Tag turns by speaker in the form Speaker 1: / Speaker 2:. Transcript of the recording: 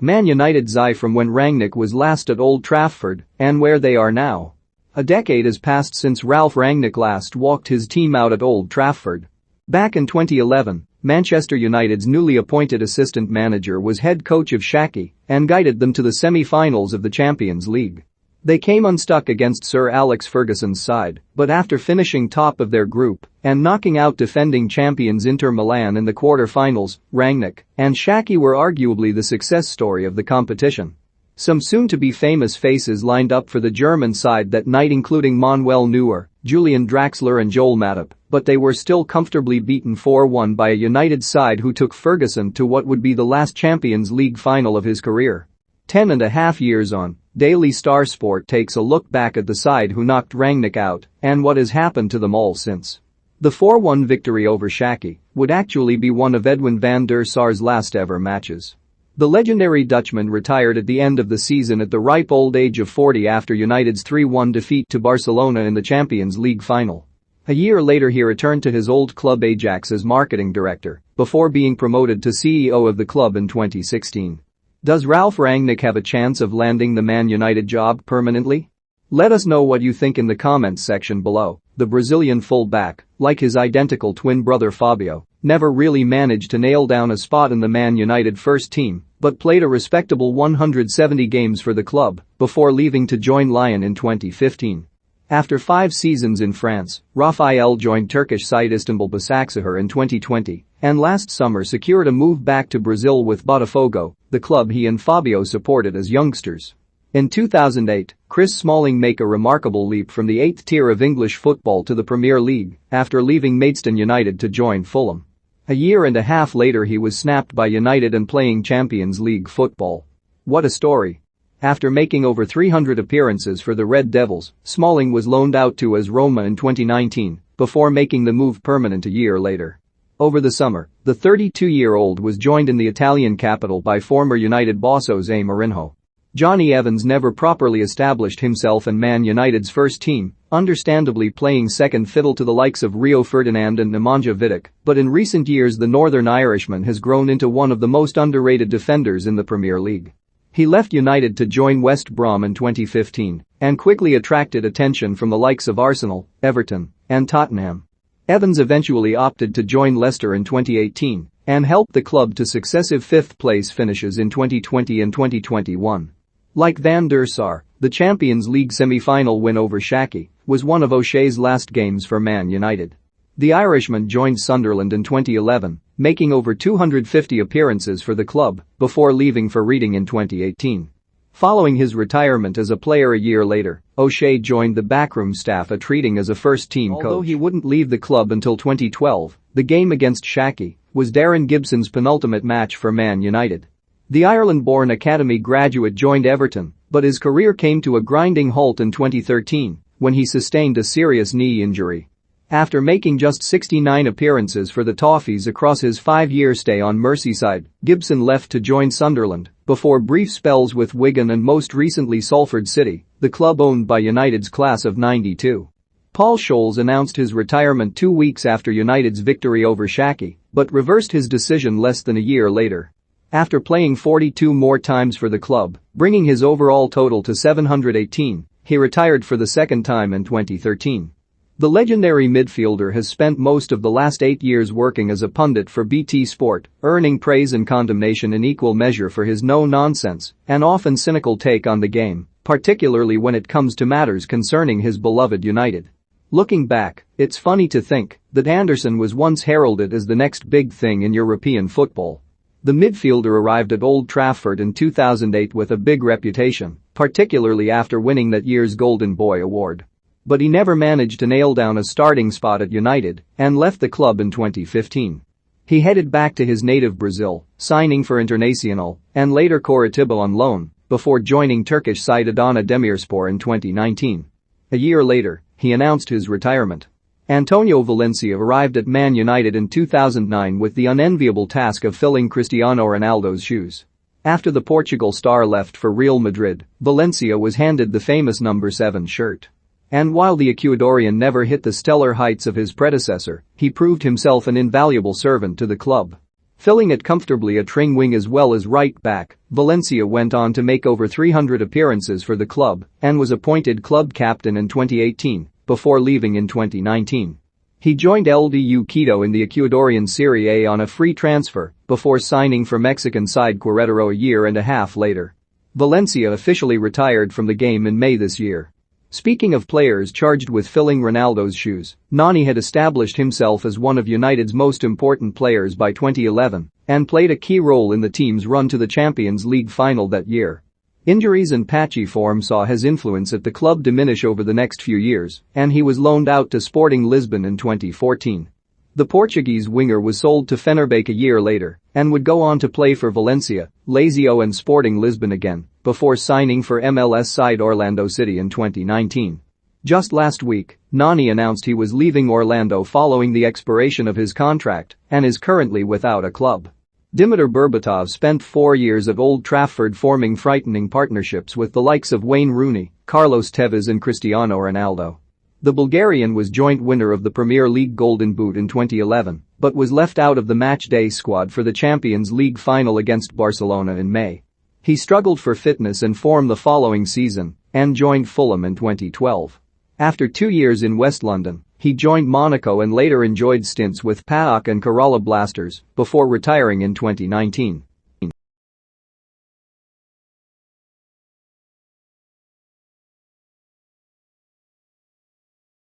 Speaker 1: Man United XI from when Rangnick was last at Old Trafford and where they are now. A decade has passed since Ralph Rangnick last walked his team out at Old Trafford. Back in 2011, Manchester United's newly appointed assistant manager was head coach of Shaki and guided them to the semi-finals of the Champions League. They came unstuck against Sir Alex Ferguson's side, but after finishing top of their group and knocking out defending champions Inter Milan in the quarter-finals, Rangnick and Shaki were arguably the success story of the competition. Some soon-to-be famous faces lined up for the German side that night, including Manuel Neuer, Julian Draxler and Joel Matip, but they were still comfortably beaten 4-1 by a United side who took Ferguson to what would be the last Champions League final of his career. 10.5 years on, Daily Star Sport takes a look back at the side who knocked Rangnick out and what has happened to them all since. The 4-1 victory over Shaki would actually be one of Edwin van der Sar's last ever matches. The legendary Dutchman retired at the end of the season at the ripe old age of 40 after United's 3-1 defeat to Barcelona in the Champions League final. A year later he returned to his old club Ajax as marketing director before being promoted to CEO of the club in 2016. Does Ralph Rangnick have a chance of landing the Man United job permanently? Let us know what you think in the comments section below. The Brazilian fullback, like his identical twin brother Fabio, never really managed to nail down a spot in the Man United first team, but played a respectable 170 games for the club before leaving to join Lyon in 2015. After 5 seasons in France, Raphael joined Turkish side Istanbul Basaksehir in 2020 and last summer secured a move back to Brazil with Botafogo, the club he and Fabio supported as youngsters. In 2008, Chris Smalling made a remarkable leap from the 8th tier of English football to the Premier League after leaving Maidstone United to join Fulham. A year and a half later he was snapped by United and playing Champions League football. What a story. After making over 300 appearances for the Red Devils, Smalling was loaned out to AS Roma in 2019 before making the move permanent a year later. Over the summer, the 32-year-old was joined in the Italian capital by former United boss Jose Mourinho. Johnny Evans never properly established himself in Man United's first team, understandably playing second fiddle to the likes of Rio Ferdinand and Nemanja Vidic, but in recent years the Northern Irishman has grown into one of the most underrated defenders in the Premier League. He left United to join West Brom in 2015 and quickly attracted attention from the likes of Arsenal, Everton, and Tottenham. Evans eventually opted to join Leicester in 2018 and helped the club to successive fifth-place finishes in 2020 and 2021. Like Van der Sar, the Champions League semi-final win over Shaki was one of O'Shea's last games for Man United. The Irishman joined Sunderland in 2011, making over 250 appearances for the club before leaving for Reading in 2018. Following his retirement as a player a year later, O'Shea joined the backroom staff at Reading as a first-team coach. Although he wouldn't leave the club until 2012, the game against Shaki was Darren Gibson's penultimate match for Man United. The Ireland-born academy graduate joined Everton, but his career came to a grinding halt in 2013 when he sustained a serious knee injury. After making just 69 appearances for the Toffees across his 5-year stay on Merseyside, Gibson left to join Sunderland before brief spells with Wigan and most recently Salford City, the club owned by United's class of '92. Paul Scholes announced his retirement 2 weeks after United's victory over Shaki, but reversed his decision less than a year later. After playing 42 more times for the club, bringing his overall total to 718, he retired for the second time in 2013. The legendary midfielder has spent most of the last 8 years working as a pundit for BT Sport, earning praise and condemnation in equal measure for his no-nonsense and often cynical take on the game, particularly when it comes to matters concerning his beloved United. Looking back, it's funny to think that Anderson was once heralded as the next big thing in European football. The midfielder arrived at Old Trafford in 2008 with a big reputation, particularly after winning that year's Golden Boy award. But he never managed to nail down a starting spot at United and left the club in 2015. He headed back to his native Brazil, signing for Internacional and later Coritiba on loan, before joining Turkish side Adana Demirspor in 2019. A year later, he announced his retirement. Antonio Valencia arrived at Man United in 2009 with the unenviable task of filling Cristiano Ronaldo's shoes. After the Portugal star left for Real Madrid, Valencia was handed the famous number 7 shirt. And while the Ecuadorian never hit the stellar heights of his predecessor, he proved himself an invaluable servant to the club. Filling it comfortably at wing as well as right back, Valencia went on to make over 300 appearances for the club and was appointed club captain in 2018 before leaving in 2019. He joined LDU Quito in the Ecuadorian Serie A on a free transfer before signing for Mexican side Querétaro a year and a half later. Valencia officially retired from the game in May this year. Speaking of players charged with filling Ronaldo's shoes, Nani had established himself as one of United's most important players by 2011 and played a key role in the team's run to the Champions League final that year. Injuries and patchy form saw his influence at the club diminish over the next few years, and he was loaned out to Sporting Lisbon in 2014. The Portuguese winger was sold to Fenerbahce a year later and would go on to play for Valencia, Lazio and Sporting Lisbon again before signing for MLS side Orlando City in 2019. Just last week, Nani announced he was leaving Orlando following the expiration of his contract and is currently without a club. Dimitar Berbatov spent 4 years at Old Trafford forming frightening partnerships with the likes of Wayne Rooney, Carlos Tevez and Cristiano Ronaldo. The Bulgarian was joint winner of the Premier League Golden Boot in 2011 but was left out of the match-day squad for the Champions League final against Barcelona in May. He struggled for fitness and form the following season and joined Fulham in 2012. After 2 years in West London, he joined Monaco and later enjoyed stints with PAOK and Kerala Blasters before retiring in 2019.